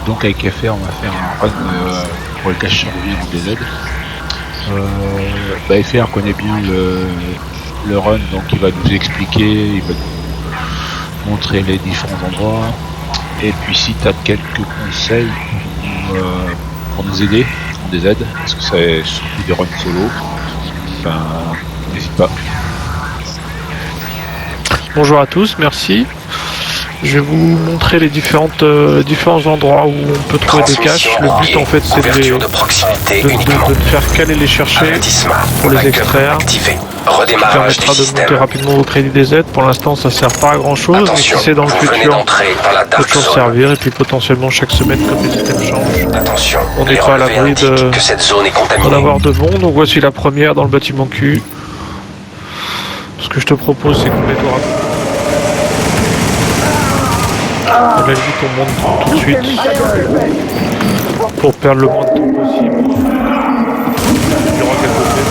Donc avec FR, on va faire un run pour le cache survie en DZ. FR connaît bien le run, donc il va nous expliquer, il va nous montrer les différents endroits. Et puis si tu as quelques conseils pour nous aider en DZ, parce que c'est surtout des runs solo, n'hésite pas. Bonjour à tous, merci. Je vais vous montrer les différents endroits où on peut trouver des caches. Le but en fait c'est de faire caler les chercher pour les extraire. Qui permettra de monter rapidement vos crédits DZ. Pour l'instant ça sert pas à grand chose, mais si c'est dans le futur, ça peut toujours servir. Et puis potentiellement chaque semaine comme les items changent, on n'est pas à l'abri d'en avoir de bons. Donc voici la première dans le bâtiment Q. Ce que je te propose c'est qu'on nettoie rapidement. À la limite on monte tout de suite pour perdre le moins de temps possible. Il y aura quelque chose.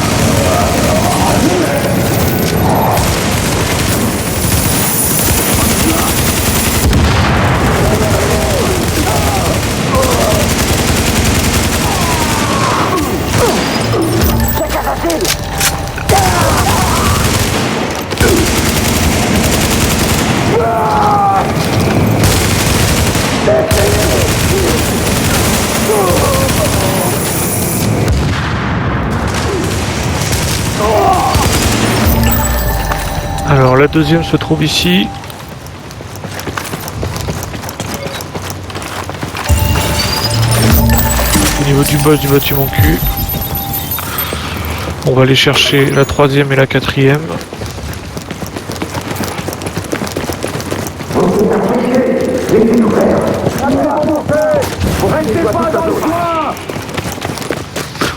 Alors la deuxième se trouve ici. Au niveau du boss du bâtiment Q. On va aller chercher la troisième et la quatrième.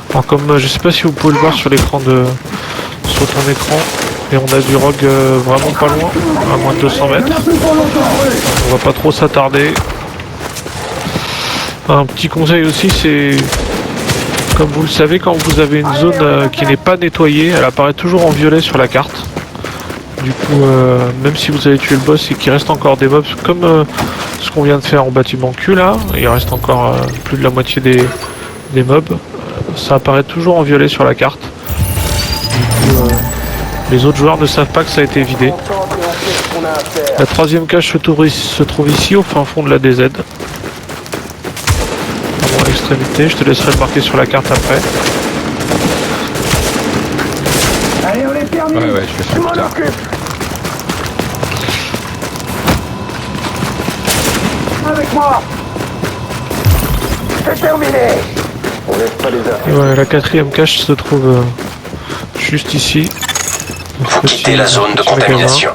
Alors comme je sais pas si vous pouvez le voir sur l'écran sur ton écran, et on a du rogue vraiment pas loin, à moins de 200 mètres. On va pas trop s'attarder. Un petit conseil aussi, c'est comme vous le savez, quand vous avez une zone qui n'est pas nettoyée, elle apparaît toujours en violet sur la carte. Du coup, même si vous avez tué le boss et qu'il reste encore des mobs, comme ce qu'on vient de faire en bâtiment Q là, il reste encore plus de la moitié des mobs, ça apparaît toujours en violet sur la carte. Du coup, les autres joueurs ne savent pas que ça a été vidé. La troisième cache se trouve ici, au fin fond de la DZ. À l'extrémité, je te laisserai le marquer sur la carte après. Allez, on est terminé. Ouais, je fais ça plus tard. Avec moi. C'est terminé. On laisse pas les affaires. Et ouais, la quatrième cache se trouve juste ici. Vous quittez la zone de contamination.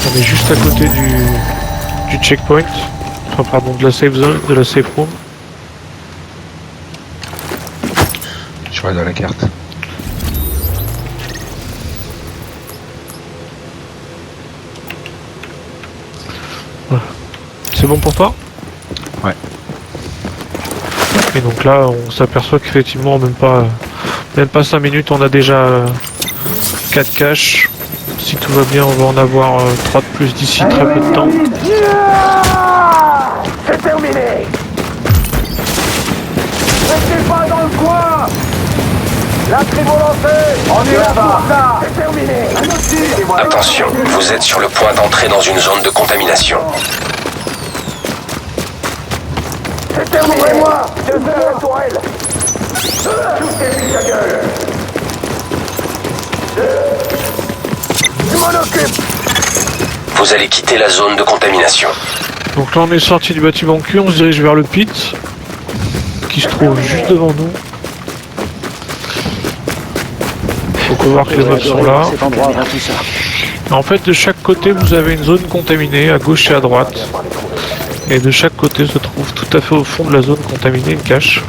On est juste à côté du checkpoint. Enfin pardon, de la safe zone, de la safe room. Je regarde la carte. Voilà. C'est bon pour toi? Ouais. Et donc là, on s'aperçoit qu'effectivement, même pas 5 minutes, on a déjà 4 caches. Si tout va bien, on va en avoir 3 de plus d'ici très peu de temps. C'est terminé. Restez pas dans le coin. La tribu lancée. On est là-bas. C'est terminé. Attention, vous êtes sur le point d'entrer dans une zone de contamination. C'est terminé. Ouvrez-moi. Je suis la tourelle. Shootez sa gueule. Je m'en occupe. Vous allez quitter la zone de contamination. Donc là, on est sorti du bâtiment Q, on se dirige vers le pit, qui se trouve juste devant nous. On peut voir que les mobs sont là. En fait, de chaque côté, vous avez une zone contaminée, à gauche et à droite. Et de chaque côté se trouve tout à fait au fond de la zone contaminée une cache.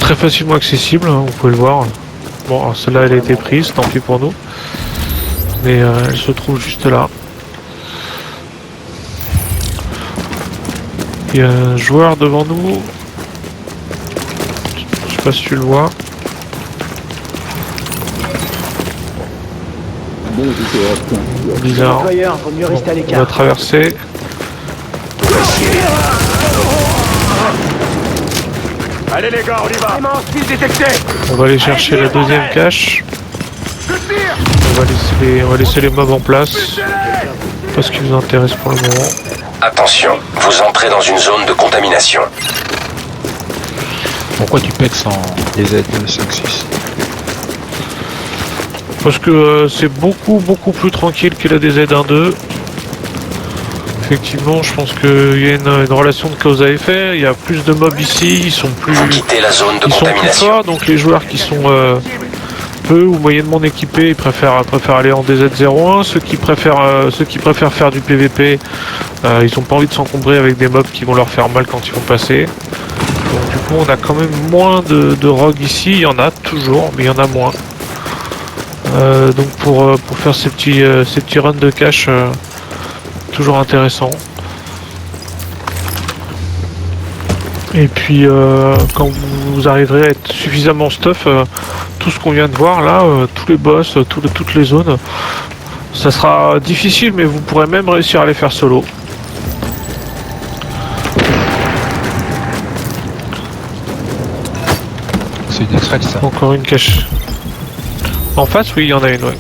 Très facilement accessible, hein, vous pouvez le voir. Bon, alors celle-là, elle a été prise, tant pis pour nous. Mais elle se trouve juste là. Il y a un joueur devant nous. Je sais pas si tu le vois. Bizarre. Bon, on va traverser. Allez les gars, on y va. Détecté. On va aller chercher la deuxième cache. On va laisser les mobs en place. Pas ce qui nous intéresse pour le moment. Attention, vous entrez dans une zone de contamination. Pourquoi tu pex en DZ5-6? Parce que c'est beaucoup plus tranquille que la DZ1-2. Effectivement, je pense qu'il y a une relation de cause à effet. Il y a plus de mobs ici, ils sont plus, Vous quittez la zone de ils sont plus contamination. forts, donc les joueurs qui sont peu ou moyennement équipés, ils préfèrent aller en DZ01. Ceux qui préfèrent faire du PVP, ils n'ont pas envie de s'encombrer avec des mobs qui vont leur faire mal quand ils vont passer. Donc du coup, on a quand même moins de rogues ici. Il y en a toujours, mais il y en a moins. Donc pour faire ces petits runs de cache, toujours intéressant. Et puis quand vous arriverez à être suffisamment stuff, tout ce qu'on vient de voir là, tous les boss, toutes les zones, ça sera difficile, mais vous pourrez même réussir à les faire solo. C'est une extraite ça. Encore une cache. En face, oui, il y en a une, ouais.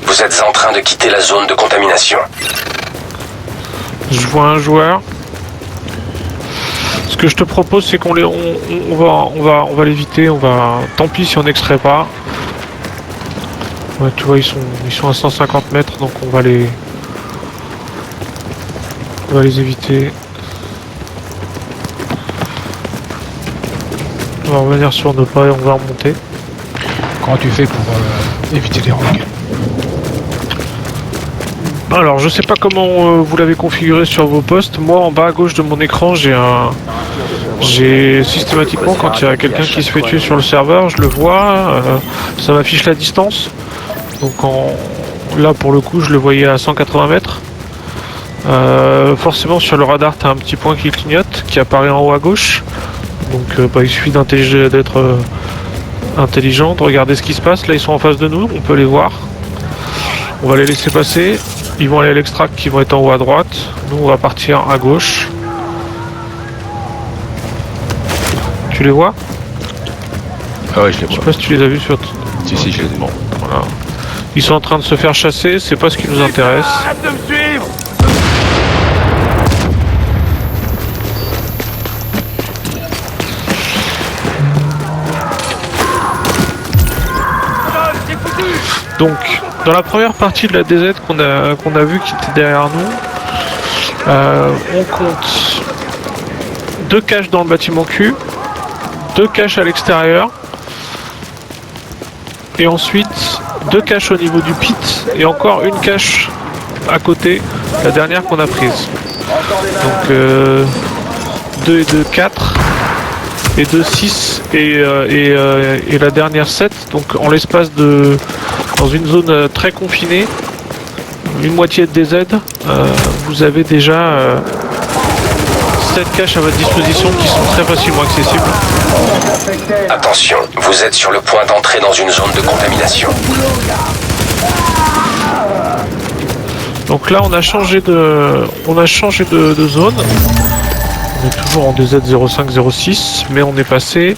Vous êtes en train de quitter la zone de contamination. Je vois un joueur. Ce que je te propose, c'est qu'on va l'éviter. Tant pis si on n'extrait pas. Ouais, tu vois, ils sont à 150 mètres, donc on va les éviter. On va revenir sur nos pas et on va remonter. Comment tu fais pour éviter les rogues? Alors, je sais pas comment vous l'avez configuré sur vos postes. Moi, en bas à gauche de mon écran, j'ai systématiquement, quand il y a quelqu'un qui se fait tuer sur le serveur, je le vois, ça m'affiche la distance. Donc là, pour le coup, je le voyais à 180 mètres. Forcément, sur le radar, tu as un petit point qui clignote, qui apparaît en haut à gauche. Donc, il suffit d'être intelligent, de regarder ce qui se passe. Là, ils sont en face de nous, on peut les voir. On va les laisser passer. Ils vont aller à l'extract qui vont être en haut à droite. Nous, on va partir à gauche. Tu les vois? Ah ouais, je les Je sais vois. pas si tu les as vus sur... Si, je les ai. Bon, voilà. Ils sont en train de se faire chasser, c'est pas ce qui nous intéresse. Arrête de me suivre. Donc, dans la première partie de la DZ qu'on a vu qui était derrière nous, on compte 2 caches dans le bâtiment Q, 2 caches à l'extérieur, et ensuite 2 caches au niveau du pit, et encore une cache à côté, la dernière qu'on a prise. Donc 2 et 2, 4, et 2, 6, et la dernière 7, donc en l'espace de... Dans une zone très confinée, une moitié de DZ, vous avez déjà 7 caches à votre disposition qui sont très facilement accessibles. Attention, vous êtes sur le point d'entrer dans une zone de contamination. Donc là, on a changé de zone. On est toujours en DZ 0506, mais on est passé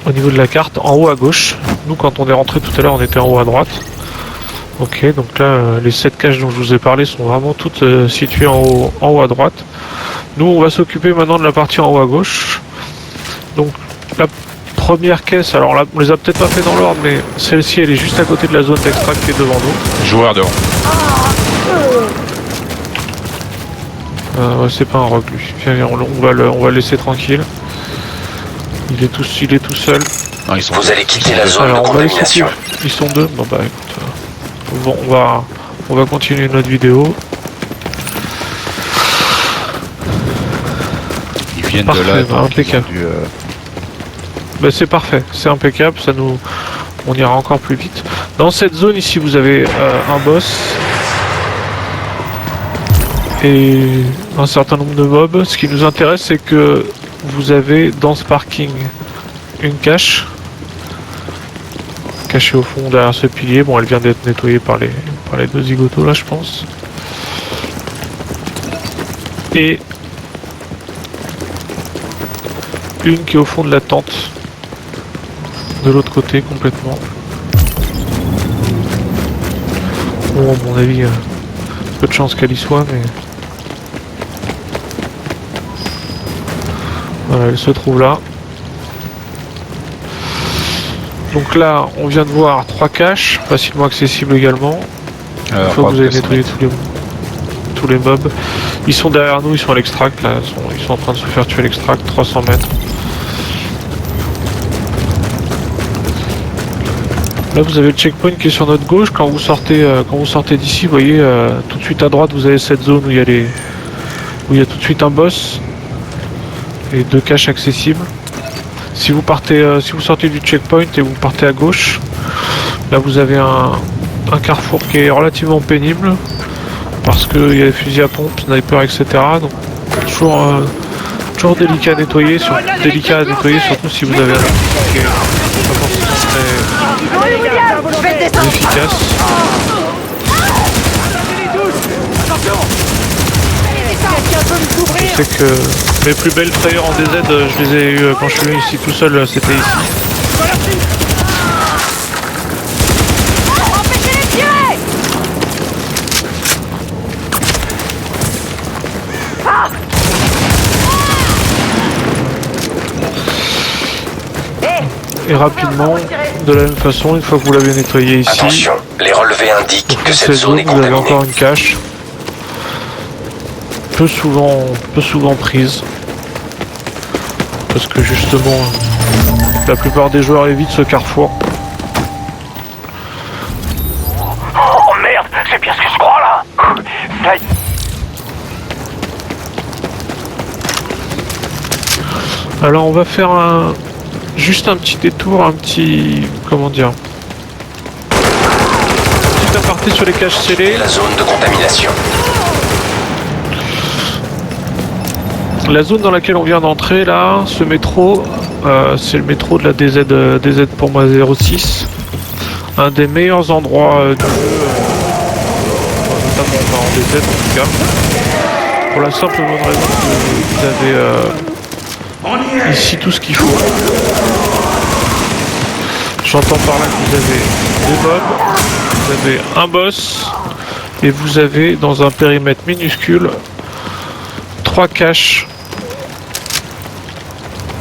au niveau de la carte en haut à gauche. Nous, quand on est rentré tout à l'heure, on était en haut à droite. Ok, donc là, les 7 caches dont je vous ai parlé sont vraiment toutes situées en haut à droite. Nous, on va s'occuper maintenant de la partie en haut à gauche. Donc, la première caisse, alors là, on les a peut-être pas fait dans l'ordre, mais celle-ci, elle est juste à côté de la zone d'extract qui est devant nous. Joueur devant. Ouais, c'est pas un rogue, lui. Viens, on va le laisser tranquille. Il est tout seul. Non, ils sont Vous allez quitter la zone de Alors, on va les contamination. sauter. Ils sont 2. Bon bah écoute, bon, on va continuer notre vidéo. Ils viennent Parfait, de là. donc impeccable. ils ont dû, Bah, c'est parfait, c'est impeccable, on ira encore plus vite. Dans cette zone ici, vous avez un boss et un certain nombre de mobs. Ce qui nous intéresse, c'est que vous avez dans ce parking une cache cachée au fond derrière ce pilier. Bon, elle vient d'être nettoyée par les deux zigotos là, je pense. Et une qui est au fond de la tente, de l'autre côté complètement. Bon, à mon avis, peu de chance qu'elle y soit, mais voilà, elle se trouve là. Donc là, on vient de voir 3 caches, facilement accessibles également. Une fois que vous avez nettoyé tous les mobs. Ils sont derrière nous, ils sont à l'extract, là, ils sont en train de se faire tuer à l'extract, 300 mètres. Là, vous avez le checkpoint qui est sur notre gauche. Quand vous sortez d'ici, vous voyez, tout de suite à droite, vous avez cette zone où il y a tout de suite un boss et 2 caches accessibles. Si vous sortez du checkpoint et vous partez à gauche, là vous avez un carrefour qui est relativement pénible parce qu'il y a des fusils à pompe, sniper, etc. Donc toujours délicat à nettoyer, surtout si vous avez un qui est pas forcément très efficace. Je sais que mes plus belles frayeurs en DZ, je les ai eu quand je suis venu ici tout seul, c'était ici. Et rapidement, de la même façon, une fois que vous l'avez nettoyé ici, attention, les relevés indiquent que cette zone est vous avez contaminée. encore une cache. Peu souvent prise. Parce que justement, la plupart des joueurs évitent ce carrefour. Oh merde, c'est bien ce que je crois là. Ça y est. Alors on va faire juste un petit détour, comment dire, un petit aparté sur les caches scellées. La zone de contamination. La zone dans laquelle on vient d'entrer là, ce métro, c'est le métro de la DZ pour moi 06. Un des meilleurs endroits du jeu, notamment en DZ en tout cas. Pour la simple et bonne raison que vous avez ici tout ce qu'il faut. J'entends par là que vous avez des mobs, vous avez un boss, et vous avez dans un périmètre minuscule 3 caches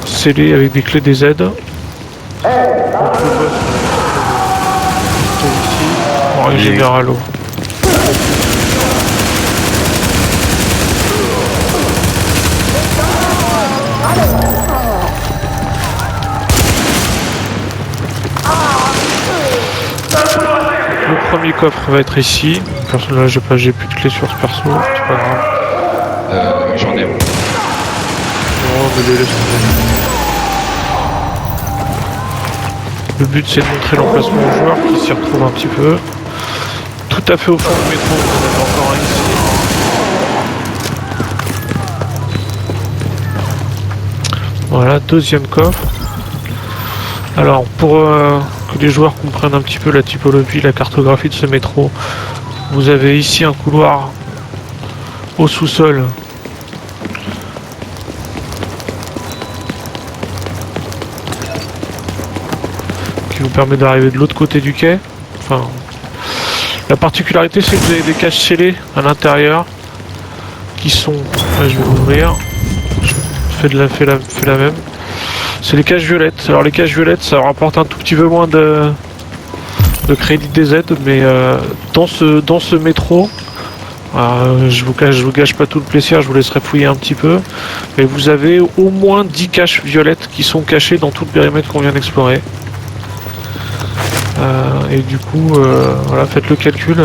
scellées avec des clés DZ. Donc, le boss ici, en règle générale. Le premier coffre va être ici. Là, j'ai plus de clés sur ce perso, c'est pas grave. J'en ai. Non, mais les laisse tomber. Le but c'est de montrer l'emplacement aux joueurs qui s'y retrouvent un petit peu. Tout à fait au fond du métro, vous en avez encore un ici. Voilà, deuxième coffre. Alors pour que les joueurs comprennent un petit peu la typologie, la cartographie de ce métro, vous avez ici un couloir au sous-sol qui vous permet d'arriver de l'autre côté du quai. Enfin, la particularité c'est que vous avez des caches scellées à l'intérieur qui sont... Là, je vais l'ouvrir. Je fais la même. C'est les caches violettes. Alors les caches violettes ça rapporte un tout petit peu moins de crédit DZ, mais dans ce métro, je vous gâche pas tout le plaisir, je vous laisserai fouiller un petit peu, mais vous avez au moins 10 caches violettes qui sont cachées dans tout le périmètre qu'on vient d'explorer. Et du coup, voilà, faites le calcul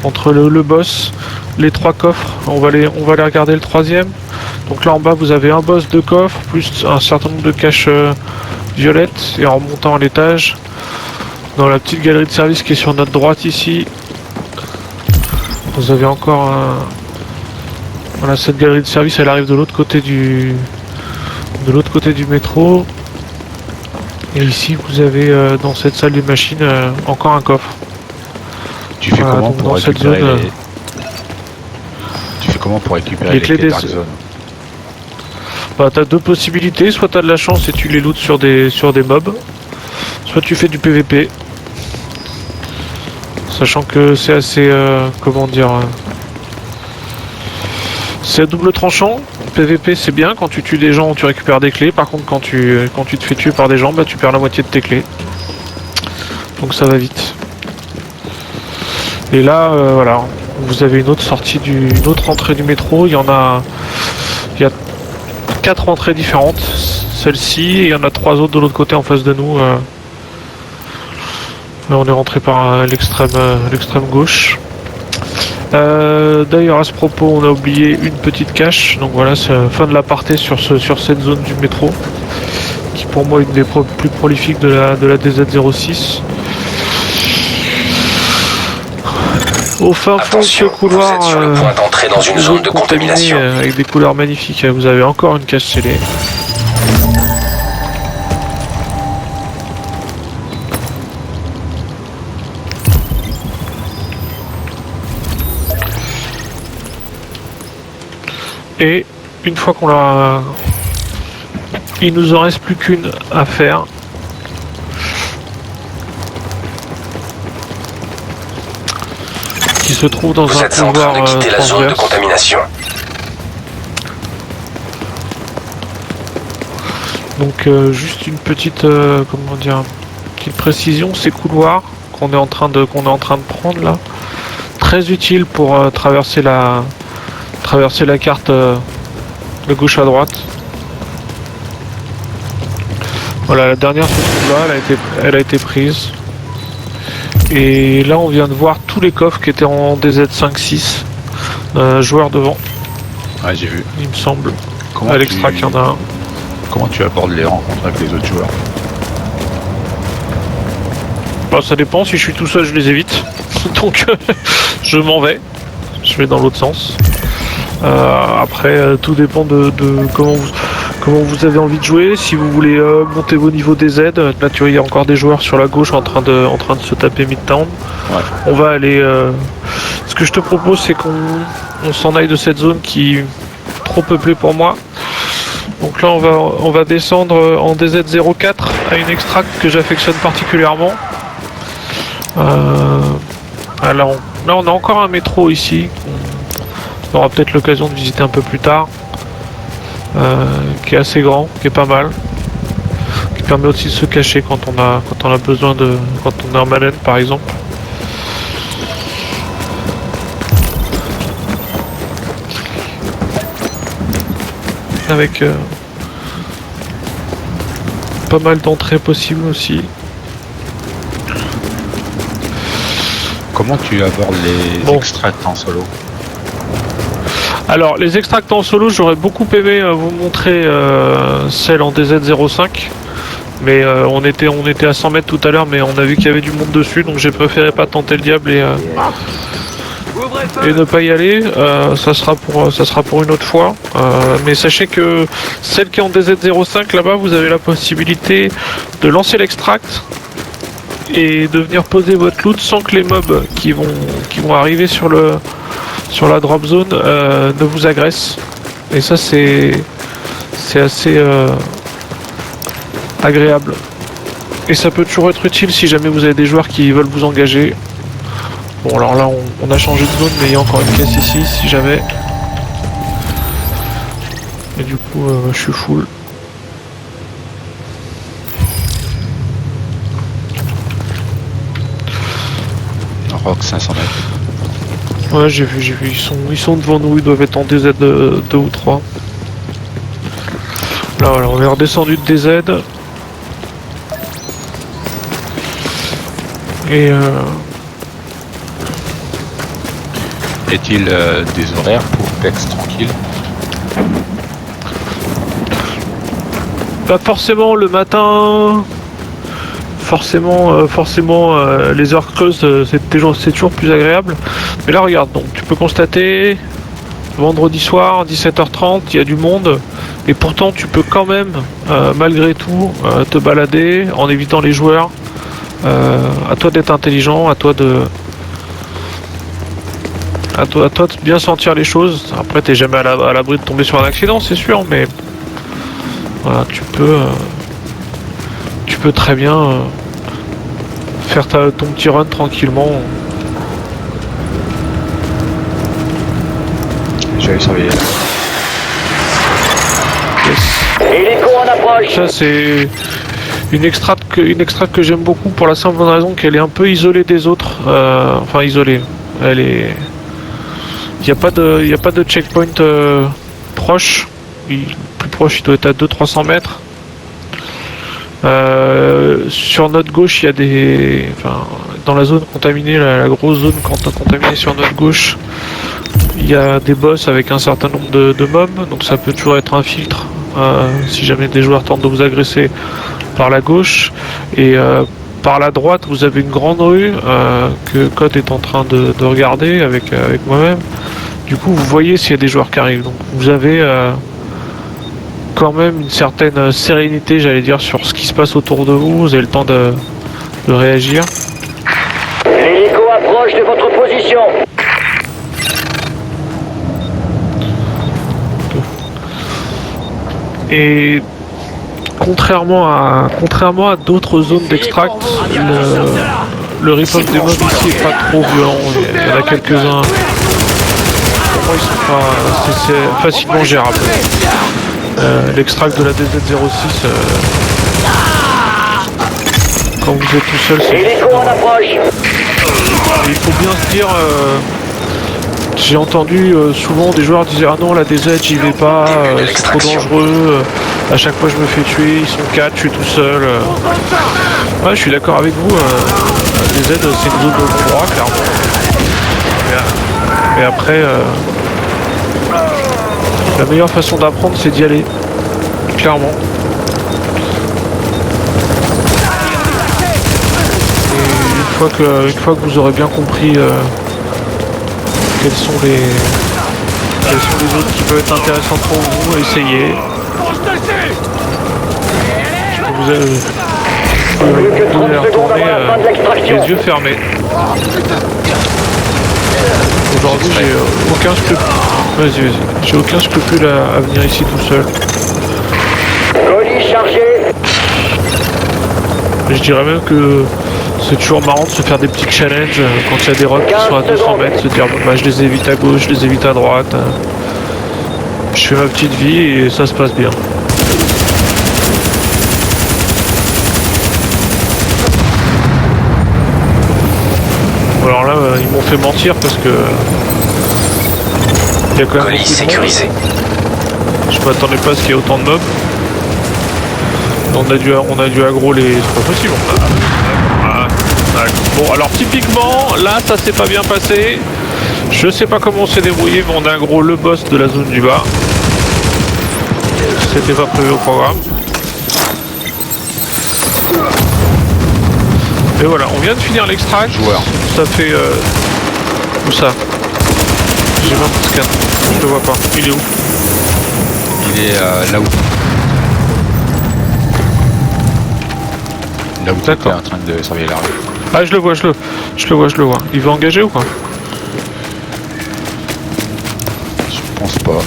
entre le boss, les 3 coffres, on va aller regarder le troisième. Donc là en bas vous avez un boss, 2 coffres, plus un certain nombre de caches violettes, et en remontant à l'étage, dans la petite galerie de service qui est sur notre droite ici, vous avez encore un... Voilà, cette galerie de service elle arrive de l'autre côté du métro. Et ici, vous avez dans cette salle des machines encore un coffre. Tu fais comment donc pour dans cette récupérer zone, les... Tu fais comment pour récupérer les les clés clés des- Dark Zone? Bah, t'as deux possibilités, soit t'as de la chance et tu les lootes sur des mobs, soit tu fais du PVP. Sachant que c'est assez, comment dire, c'est à double tranchant. PVP c'est bien, quand tu tues des gens tu récupères des clés, par contre quand tu te fais tuer par des gens, bah tu perds la moitié de tes clés. Donc ça va vite. Et là, voilà, vous avez une autre sortie, une autre entrée du métro, il y a 4 entrées différentes, celle-ci, et il y en a 3 autres de l'autre côté en face de nous. Là, on est rentré par l'extrême gauche. D'ailleurs, à ce propos, on a oublié une petite cache. Donc voilà, c'est la fin de l'aparté sur cette zone du métro, qui pour moi est une des plus prolifiques de la DZ06. Au fin fond de ce Attention, couloir, vous êtes sur le point d'entrer dans une zone de contaminé, contamination. avec des couleurs magnifiques, vous avez encore une cache scellée. Et une fois qu'on l'a... Il nous en reste plus qu'une à faire. Qui se trouve dans Vous un êtes en train couloir de quitter la zone de transverse. contamination. Donc juste une petite comment dire, petite précision, ces couloirs qu'on est en train de prendre là, très utile pour traverser la carte de gauche à droite. Voilà, la dernière se trouve là, elle a été prise. Et là on vient de voir tous les coffres qui étaient en DZ5-6. Joueurs devant, Ouais, j'ai vu. il me semble. Comment À l'extract, il y en a un. Comment tu abordes les rencontres avec les autres joueurs? Bah, ça dépend, si je suis tout seul je les évite. Donc je m'en vais. Je vais dans l'autre sens. Après tout dépend de comment vous avez envie de jouer. Si vous voulez monter vos niveaux des aides, là tu vois il y a encore des joueurs sur la gauche en train de se taper Midtown. Ouais. On va aller... Ce que je te propose c'est qu'on s'en aille de cette zone qui est trop peuplée pour moi. Donc là on va descendre en DZ04 à une extract que j'affectionne particulièrement. Là on a encore un métro ici. On aura peut-être l'occasion de visiter un peu plus tard. Qui est assez grand, qui est pas mal. Qui permet aussi de se cacher quand on a besoin de... quand on est en malène par exemple. Avec pas mal d'entrées possibles aussi. Comment tu abordes les extracts en solo? Alors les extracts en solo, j'aurais beaucoup aimé vous montrer celle en DZ05. Mais on était à 100 mètres tout à l'heure, mais on a vu qu'il y avait du monde dessus, donc j'ai préféré pas tenter le diable et ne pas y aller. Ça sera pour une autre fois. Mais sachez que celle qui est en DZ05 là-bas, vous avez la possibilité de lancer l'extract et de venir poser votre loot sans que les mobs qui vont arriver sur la drop zone ne vous agressent. Et ça c'est assez agréable. Et ça peut toujours être utile si jamais vous avez des joueurs qui veulent vous engager. Bon alors là on a changé de zone, mais il y a encore une caisse ici si jamais. Et du coup je suis full. Rock 500 mètres. Ouais j'ai vu, ils sont devant nous, ils doivent être en DZ 2 ou 3. Là voilà, on est redescendu de DZ. Et Est-il des horaires pour PEX tranquille? pas forcément le matin. Forcément, les heures creuses c'est toujours plus agréable. Mais là regarde, donc tu peux constater vendredi soir, 17h30, il y a du monde, et pourtant tu peux quand même, malgré tout, te balader en évitant les joueurs. À toi d'être intelligent, à toi de bien sentir les choses. Après, t'es jamais à l'abri de tomber sur un accident, c'est sûr, mais voilà, tu peux très bien faire ton petit run tranquillement. J'allais surveiller. Hélico en approche. Ça, c'est une extract que j'aime beaucoup pour la simple bonne raison qu'elle est un peu isolée des autres. Enfin, isolée. Elle est. Il n'y a pas de checkpoint proche. Le plus proche, il doit être à 200-300 mètres. Sur notre gauche, il y a des. Enfin, dans la zone contaminée, la grosse zone contaminée sur notre gauche, il y a des boss avec un certain nombre de mobs, donc ça peut toujours être un filtre si jamais des joueurs tentent de vous agresser par la gauche. Et par la droite, vous avez une grande rue que Code est en train de regarder avec moi-même. Du coup, vous voyez s'il y a des joueurs qui arrivent. Donc vous avez quand même une certaine sérénité, j'allais dire, sur ce qui se passe autour de vous. Vous avez le temps de réagir. L'hélico approche de votre position. Et contrairement à d'autres zones d'extract, le riposte des mobs ici est pas trop violent. Il y en a quelques-uns. Pour moi, ils sont pas. C'est facilement gérable. L'extract de la DZ06, quand vous êtes tout seul, c'est. Hélico en approche. Il faut bien se dire. J'ai entendu souvent des joueurs dire ah non la DZ j'y vais pas, c'est trop dangereux, à chaque fois je me fais tuer, ils sont 4, je suis tout seul. Ouais, je suis d'accord avec vous, la DZ c'est une zone de droit clairement. Mais après, la meilleure façon d'apprendre c'est d'y aller, clairement. Et une fois que vous aurez bien compris quelles sont les zones qui peuvent être intéressantes pour vous, essayez. Vous devez retourner les yeux fermés. Aujourd'hui j'ai aucun scrupule. J'ai aucun scrupule à venir ici tout seul. Colis chargé. Je dirais même que c'est toujours marrant de se faire des petits challenges quand il y a des rocks qui sont à 200 mètres, se dire bon, bah, je les évite à gauche, je les évite à droite. Je fais ma petite vie et ça se passe bien. Alors là, ils m'ont fait mentir parce que il y a quand même Colis beaucoup de sécurisé. monde. Je m'attendais pas à ce qu'il y ait autant de mobs. On a dû aggro les. C'est pas possible. Bon, alors typiquement, là, ça s'est pas bien passé. Je sais pas comment on s'est débrouillé, mais on a aggro le boss de la zone du bas. C'était pas prévu au programme. Et voilà, on vient de finir l'extract. Joueur. Ça fait. Où ça? J'ai pas mon scan. Je le vois pas. Il est où? Il est là où. Là où tu es en train de surveiller la rue. Ah, je le vois. Il veut engager ou quoi? Je pense pas.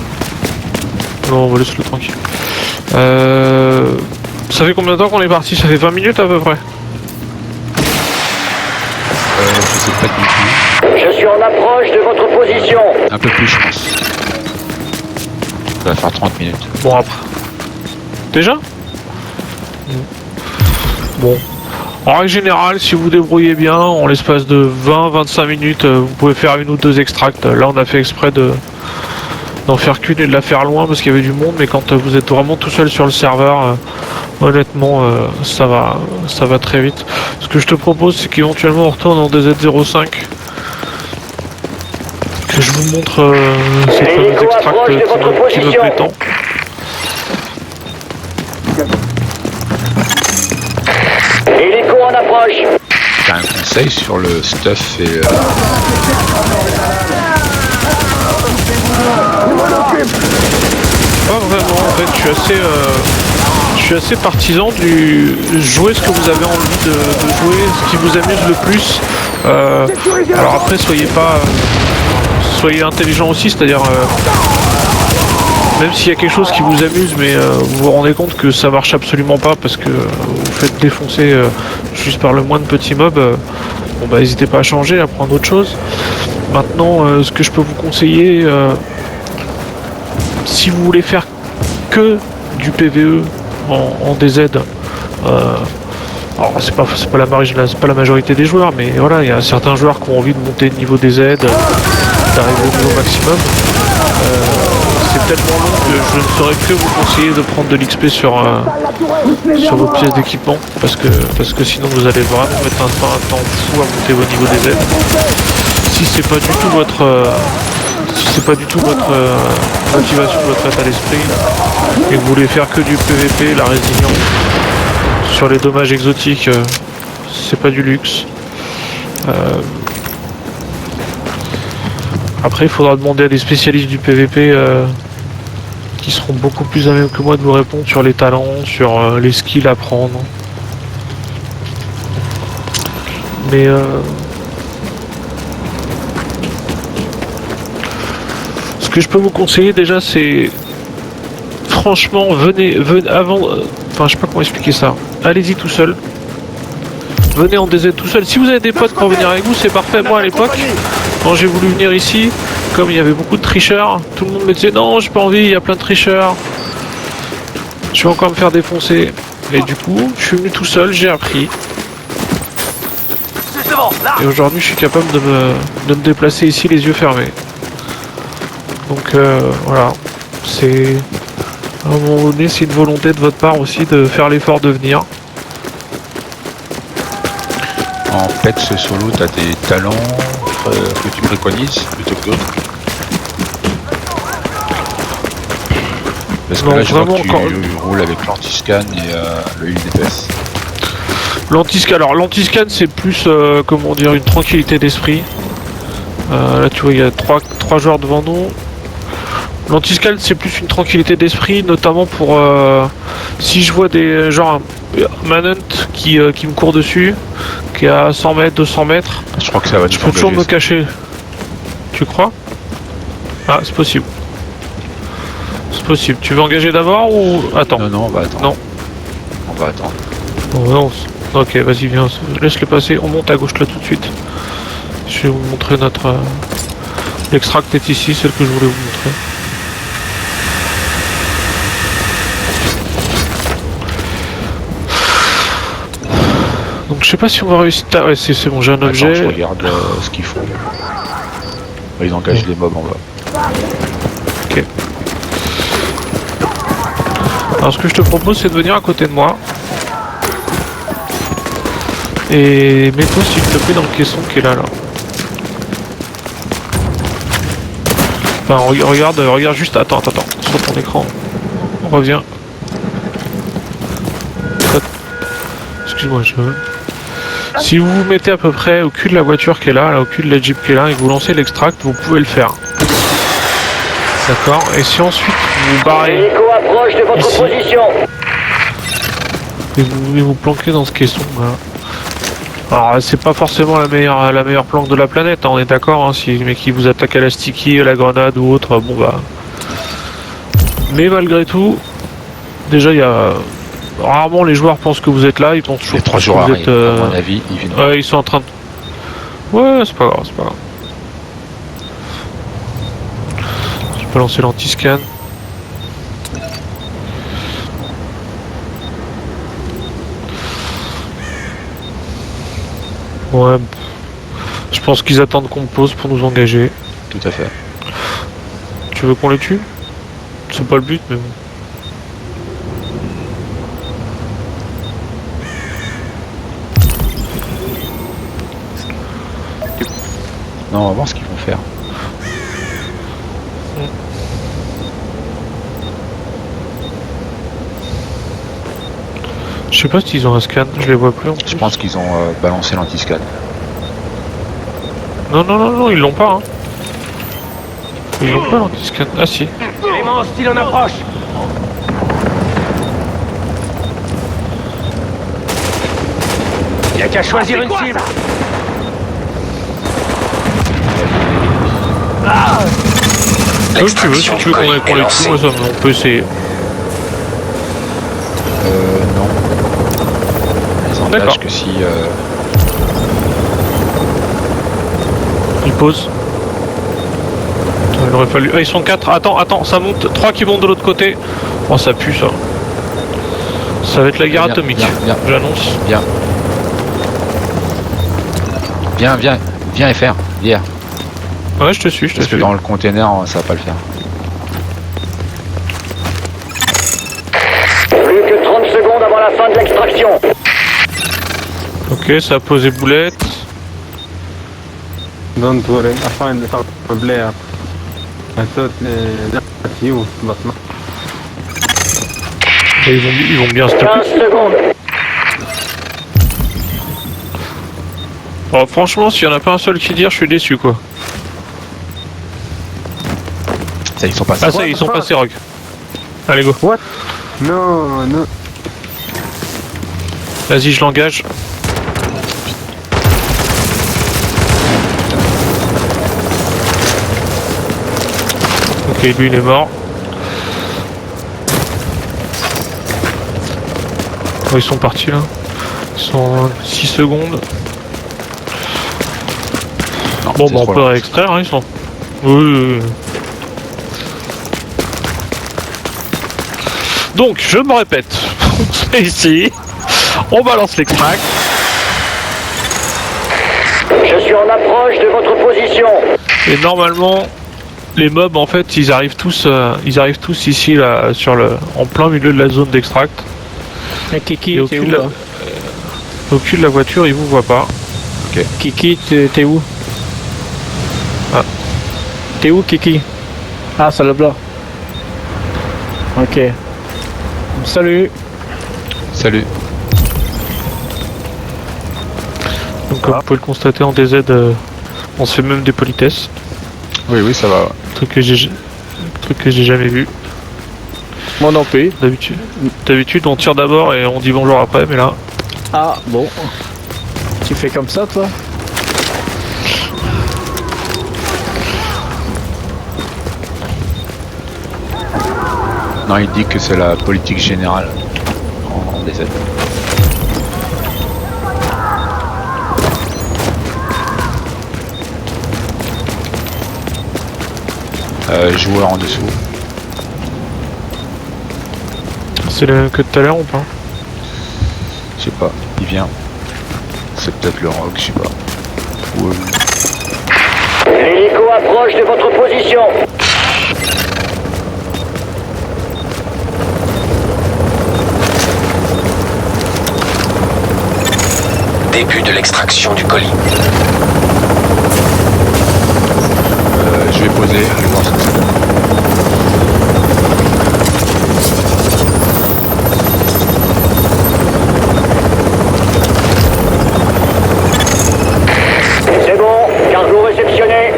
Non, on va laisser-le tranquille. Ça fait combien de temps qu'on est parti? Ça fait 20 minutes à peu près. Je sais pas du tout. Je suis en approche de votre position. Un peu plus, je pense. Ça va faire 30 minutes. Bon, après. Déjà? Bon. En règle générale, si vous vous débrouillez bien, en l'espace de 20-25 minutes, vous pouvez faire une ou deux extracts. Là, on a fait exprès d'en faire qu'une et de la faire loin parce qu'il y avait du monde, mais quand vous êtes vraiment tout seul sur le serveur, honnêtement, ça va très vite. Ce que je te propose, c'est qu'éventuellement on retourne en DZ05. Que je vous montre cette fameuse extract qui me plaît tant. Hélico en approche. T'as un conseil sur le stuff et Pas vraiment, en fait, je suis assez partisan du jouer ce que vous avez envie de jouer, ce qui vous amuse le plus. Alors après, soyez intelligent aussi, c'est-à-dire même s'il y a quelque chose qui vous amuse, mais vous vous rendez compte que ça marche absolument pas parce que vous faites défoncer juste par le moindre petit mob, bon bah n'hésitez pas à changer, à prendre autre chose. Maintenant, ce que je peux vous conseiller, si vous voulez faire que du PVE en DZ, alors c'est pas la majorité des joueurs, mais voilà, il y a certains joueurs qui ont envie de monter le niveau DZ, d'arriver au niveau maximum. C'est tellement long que je ne saurais que vous conseiller de prendre de l'XP sur vos pièces d'équipement, parce que sinon vous allez vraiment mettre un temps fou à monter vos niveaux DZ. Si c'est pas du tout votre motivation, votre état d'esprit, et que vous voulez faire que du PVP, la résilience sur les dommages exotiques, c'est pas du luxe. Après, il faudra demander à des spécialistes du PVP qui seront beaucoup plus à même que moi de vous répondre sur les talents, sur les skills à prendre. Mais ce que je peux vous conseiller déjà, c'est franchement, venez avant. Enfin, je sais pas comment expliquer ça. Allez-y tout seul. Venez en DZ tout seul. Si vous avez des potes pour venir avec vous, c'est parfait. Moi, à l'époque, quand j'ai voulu venir ici, comme il y avait beaucoup de tricheurs, tout le monde me disait non, j'ai pas envie, il y a plein de tricheurs. Je vais encore me faire défoncer. Et du coup, je suis venu tout seul, j'ai appris. Et aujourd'hui, je suis capable de me déplacer ici les yeux fermés. Donc voilà, c'est à un moment donné, c'est une volonté de votre part aussi de faire l'effort de venir. En fait, ce solo, t'as des talents que tu préconises plutôt que d'autres. Parce que Non, là, je vois que tu vraiment, roules avec l'anti-scan et le UDPS. L'anti-scan, c'est plus, comment dire, une tranquillité d'esprit. Là, tu vois, il y a trois joueurs devant nous. L'anti-scan, c'est plus une tranquillité d'esprit, notamment pour si je vois des genre un manhunt qui me court dessus, qui est à 100 mètres, 200 mètres. Je crois que ça va. Je peux toujours me cacher. Tu crois? Ah, c'est possible. C'est possible. Tu veux engager d'abord ou attends? Non, on va attendre. Non. On va attendre. Oh, non. Ok, vas-y, viens. Laisse-le passer. On monte à gauche là tout de suite. Je vais vous montrer notre l'extract est ici, celle que je voulais vous montrer. Donc je sais pas si on va réussir. Ah ouais, c'est bon, j'ai un objet. Je regarde ce qu'ils font. Ils engagent les mobs en bas. Ok. Alors ce que je te propose, c'est de venir à côté de moi. Et mets-toi s'il te plaît dans le caisson qui est là. Enfin, regarde juste. Attends. Sur ton écran. On revient. Excuse-moi, Si vous vous mettez à peu près au cul de la voiture qui est là, au cul de la Jeep qui est là, et que vous lancez l'extract, vous pouvez le faire. D'accord. Et si ensuite vous vous barrez approche de votre ici, position. et vous venez vous planquer dans ce caisson, voilà. Alors c'est pas forcément la meilleure planque de la planète, hein, on est d'accord, hein, si les mecs qui vous attaquent à la sticky, à la grenade ou autre, bon bah. Mais malgré tout, déjà il y a. Rarement les joueurs pensent que vous êtes là, ils pensent toujours Les 3 que joueurs vous arrivent, êtes. à mon avis, ils viennent. Ouais, ils sont en train de. Ouais, c'est pas grave. Je peux lancer l'anti-scan. Ouais. Je pense qu'ils attendent qu'on me pose pour nous engager. Tout à fait. Tu veux qu'on les tue? C'est pas le but, mais bon. Non, on va voir ce qu'ils vont faire. Je sais pas s'ils ont un scan, je les vois plus en plus. Je pense qu'ils ont balancé l'anti-scan. Non, ils l'ont pas. Hein. Ils ont pas l'anti-scan. Ah si. Élément hostile en approche. Y'a qu'à choisir une cible. Comme tu veux, si tu veux qu'on les coups, moi ça on peut essayer. Non. Ils D'accord. engagent que si... Ils posent. Attends, il aurait fallu... Ah ils sont 4, attends, ça monte. 3 qui vont de l'autre côté. Oh ça pue ça. Ça va être la guerre atomique, viens. j'annonce. Viens FR, viens. Ouais je te suis, Parce que dans le container, ça va pas le faire. Plus que 30 secondes avant la fin de l'extraction. Ok, ça a posé boulette. Don't worry, I find the player. I thought that's you, but no. Et ils vont bien se taper. 15 secondes. Oh, franchement, s'il y en a pas un seul qui tire, je suis déçu quoi. Ça, ils sont passés. Ah ça y est, ils sont passés Rogue. Allez go. What? No, no. Vas-y, je l'engage. Ok, lui il est mort. Oh, ils sont partis là. Ils sont 6 secondes. Non, Bon c'est bah on trop peut lent. réextraire, hein, ils sont. Oui. Donc je me répète. On se met ici. On balance l'extract. Je suis en approche de votre position. Et normalement, les mobs en fait, ils arrivent tous ici là, en plein milieu de la zone d'extract. Et Kiki, Et au t'es cul où de là Au cul de la voiture, ils vous voient pas. Kiki, t'es où? Ah. T'es où Kiki? Ah, ça le bloque. Ok. Salut. Salut. Donc comme vous pouvez le constater en DZ, on se fait même des politesses. Oui, ça va. Truc que j'ai jamais vu. Moi non plus. D'habitude, on tire d'abord et on dit bonjour après, mais là. Ah, bon. Tu fais comme ça, toi? Non, il dit que c'est la politique générale en DZ. Joueur en dessous. C'est le même que tout à l'heure ou pas? Je sais pas, il vient. C'est peut-être le rock, je sais pas. Ou, L'hélico approche de votre position. Début de l'extraction du colis. je vais poser, je vais voir ce que ça donne. C'est bon, cargo réceptionné.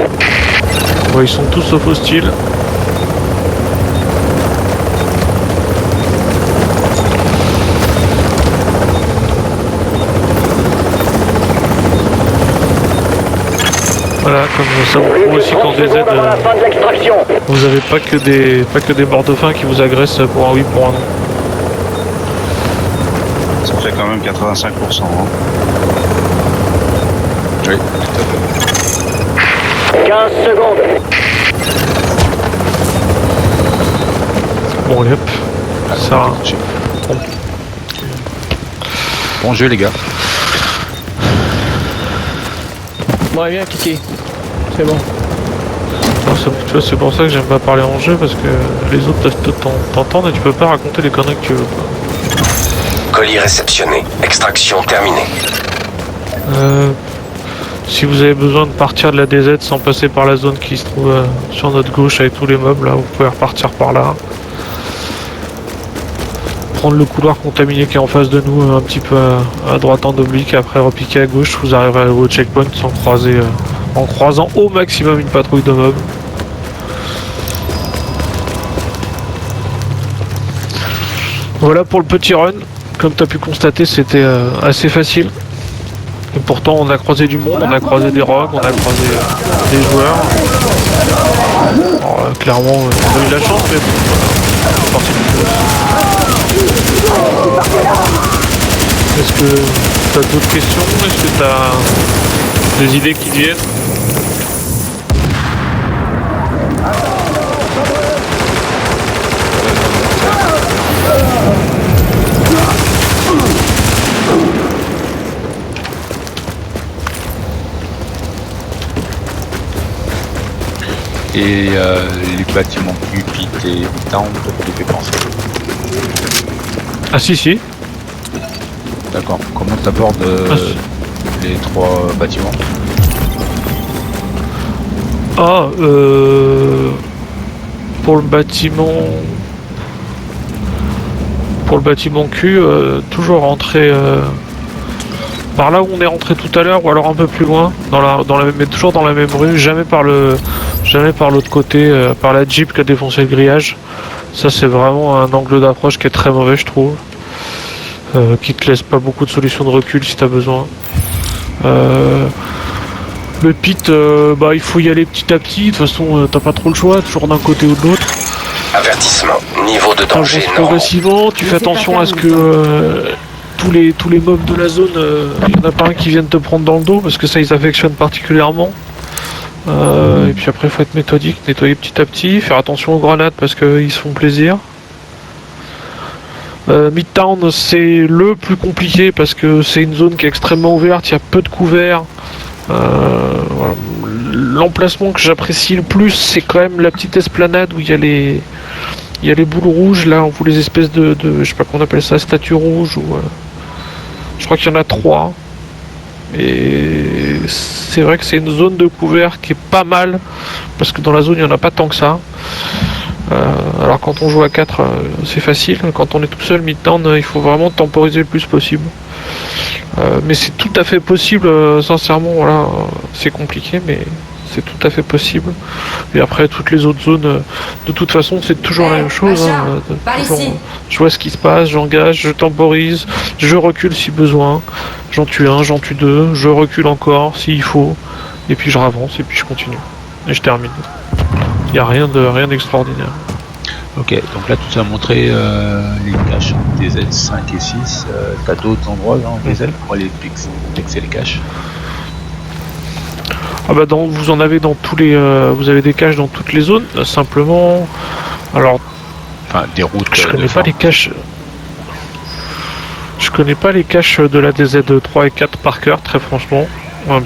Bon, ils sont tous sauf hostiles. Voilà, comme ça vous prouve aussi qu'en DZ, Avant la fin de l'extraction. vous avez pas que des morts de faim qui vous agressent pour un oui, pour un non. Ça fait quand même 85%. Hein. Oui, tout à fait. 15 secondes. Bon, allez hop. Ça, Bon jeu les gars. Bon, viens, Kiki. C'est bon. non, tu vois, c'est pour ça que j'aime pas parler en jeu, parce que les autres peuvent t'entendre et tu peux pas raconter les conneries que tu veux. Colis réceptionné. Extraction terminée. Si vous avez besoin de partir de la DZ sans passer par la zone qui se trouve sur notre gauche avec tous les mobs, là, vous pouvez repartir par là. Prendre le couloir contaminé qui est en face de nous, un petit peu à droite en oblique, après repiquer à gauche, vous arriverez au checkpoint sans croiser, en croisant au maximum une patrouille de mobs. Voilà pour le petit run. Comme tu as pu constater, c'était assez facile. Et pourtant, on a croisé du monde, on a croisé des rogues, on a croisé des joueurs. Alors, clairement, on a eu de la chance, mais c'est parti du jeu. Est-ce que tu as d'autres questions? Est-ce que tu as des idées qui te viennent? Et les bâtiments Cupid et Midtown, tu les fais penser. Ah si. D'accord. Comment tu abordes les 3 bâtiments? Ah, pour le bâtiment Q, toujours rentrer par là où on est rentré tout à l'heure, ou alors un peu plus loin, mais toujours dans la même rue, jamais par l'autre côté, par la Jeep qui a défoncé le grillage. Ça, c'est vraiment un angle d'approche qui est très mauvais, je trouve, qui te laisse pas beaucoup de solutions de recul si t'as besoin. Le pit, il faut y aller petit à petit. De toute façon, t'as pas trop le choix, toujours d'un côté ou de l'autre. Avertissement, niveau de danger non. Progressivement, tu fais attention à ce que tous les mobs de la zone, il n'y en a pas un qui vienne te prendre dans le dos, parce que ça, ils affectionnent particulièrement. Et puis après, il faut être méthodique, nettoyer petit à petit, faire attention aux grenades, parce qu'ils se font plaisir. Midtown, c'est le plus compliqué, parce que c'est une zone qui est extrêmement ouverte, il y a peu de couverts. Voilà. L'emplacement que j'apprécie le plus, c'est quand même la petite esplanade où il y a les boules rouges, là, ou les espèces de je sais pas qu'on appelle ça, statues rouges, ou je crois qu'il y en a 3. Et c'est vrai que c'est une zone de couvert qui est pas mal, parce que dans la zone il n'y en a pas tant que ça. Alors quand on joue à 4, c'est facile. Quand on est tout seul, Midtown, il faut vraiment temporiser le plus possible. Mais c'est tout à fait possible, sincèrement, voilà, c'est compliqué, mais c'est tout à fait possible. Et après, toutes les autres zones, de toute façon, c'est toujours la même chose. Je vois ce qui se passe, j'engage, je temporise, je recule si besoin, j'en tue un, j'en tue 2, je recule encore s'il faut, et puis je ravance, et puis je continue. Et je termine. Il n'y a rien d'extraordinaire. Ok, donc là tu as montré les caches des DZ 5 et 6. T'as d'autres endroits dans DZ pour aller fixer les caches? Ah bah vous en avez dans tous les, vous avez des caches dans toutes les zones. Simplement, alors, enfin des routes. Je connais pas les caches. Je connais pas les caches de la DZ 3 et 4 par cœur, très franchement.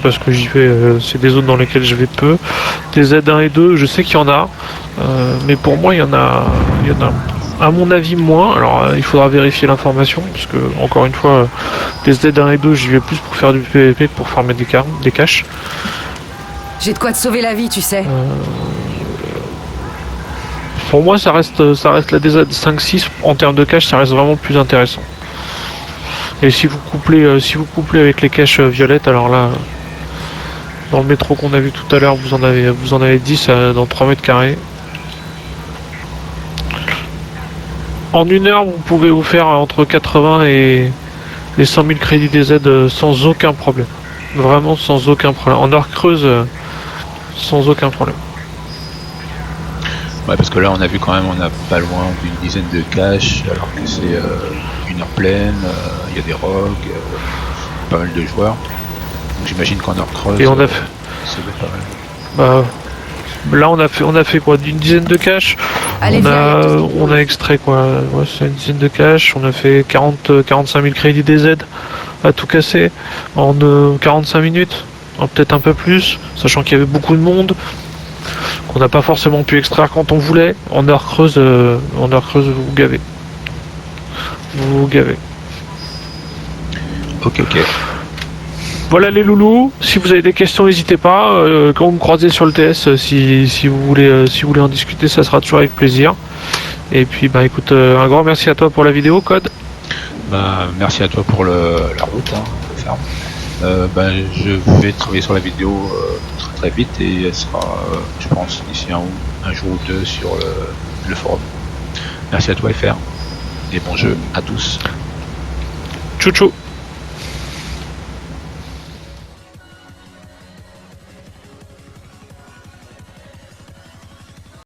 Parce que j'y vais, c'est des zones dans lesquelles je vais peu. Des Z1 et 2, je sais qu'il y en a, mais pour moi il y en a à mon avis moins. Alors il faudra vérifier l'information, parce que encore une fois, des Z1 et 2, j'y vais plus pour faire du PVP, pour farmer des caches. J'ai de quoi te sauver la vie, tu sais. Pour moi ça reste la DZ 5-6 en termes de caches, ça reste vraiment plus intéressant. Et si vous couplez avec les caches violettes, alors là, dans le métro qu'on a vu tout à l'heure, vous en avez 10 dans 3 mètres carrés. En 1 heure, vous pouvez vous faire entre 80 et les 100 000 crédits DZ sans aucun problème. Vraiment sans aucun problème. En heure creuse, sans aucun problème. Ouais, parce que là, on a vu quand même, on a pas loin d'une dizaine de caches, alors que c'est 1 heure pleine, il y a des rogues, pas mal de joueurs. Donc j'imagine qu'en heure creuse, et on a fait... ça doit être pas mal. Là, on a fait quoi, d'une dizaine de caches. On a extrait quoi, ouais, c'est une dizaine de caches. On a fait 45 000 crédits DZ à tout casser en 45 minutes, peut-être un peu plus, sachant qu'il y avait beaucoup de monde, qu'on n'a pas forcément pu extraire quand on voulait. En heure creuse, vous vous gavez. Vous vous gavez. Ok. Voilà les loulous, si vous avez des questions n'hésitez pas, quand vous me croisez sur le TS, si vous voulez en discuter, ça sera toujours avec plaisir. Et puis bah écoute, un grand merci à toi pour la vidéo, Code. Bah merci à toi pour la route, hein, je vais travailler sur la vidéo très vite, et elle sera je pense d'ici un jour ou deux sur le forum. Merci à toi FR. et bon jeu à tous. Tchou tchou.